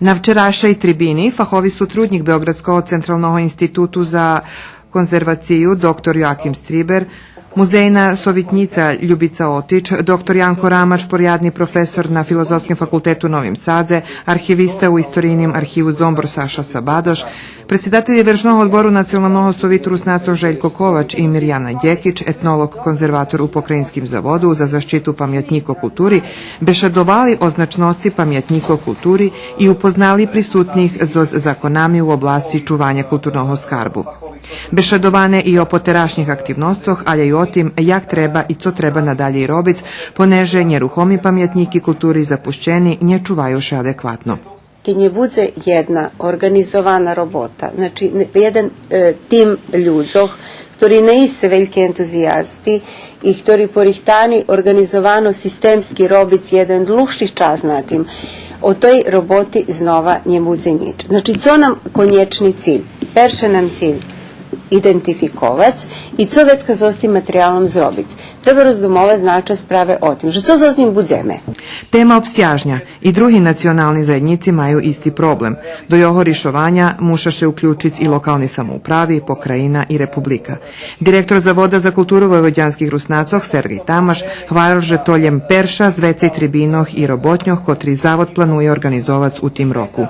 Na včerašej tribini fahovi sotrudnik Beogradskog centralnog institutu za konzervaciju dr. Joakim Striber, muzejna sovitnica Ljubica Otić, dr. Janko Ramač, porjadni profesor na Filozofskom fakultetu Novim Sadze, arhivista u istorijnim arhivu Zombor Saša Sabadoš, predsjedatelji Vršnog odboru Nacionalnog sovitu Rusnacov Željko Kovač i Mirjana Djekić, etnolog, konzervator u Pokrajinskim zavodu za zaštitu pamjatnika kulturi, bešadovali o značnosti pamjatnika kulturi i upoznali prisutnih zoz zakonami u oblasti čuvanja kulturnog skarbu. Bešadovane i o poterašnjih aktivnostoch, ale i o tim, jak treba i co treba nadalje robic, poneže njeruhomi pamjatniki kulturi zapušćeni nje čuvajuše adekvatno. Nie bude jedna organizovana robota, znači jedan tim ľudzoch, ktorí nejse veľkí entuzijasti i ktorí porihtani organizovano sistemski robic jeden dluhši čas na tim, o toj roboti znova nie bude nič. Znači, co nam konječni cilj? Perše nam cilj identifikovac i co vecka zosti materijalom zrobic. Treba rozdumovati značaj sprave o tim, že co z njim budzeme. Tema obsjažnja i drugi nacionalni zajednici maju isti problem. Do jeho rišovanja mušaše uključic i lokalni samoupravi, pokrajina i republika. Direktor Zavoda za kulturu vojvođanskih Rusnacoh Sergej Tamaš hvalil, že toljem perša, zvecej tribinoh i robotnjoh, kotri zavod planuje organizovac u tim roku.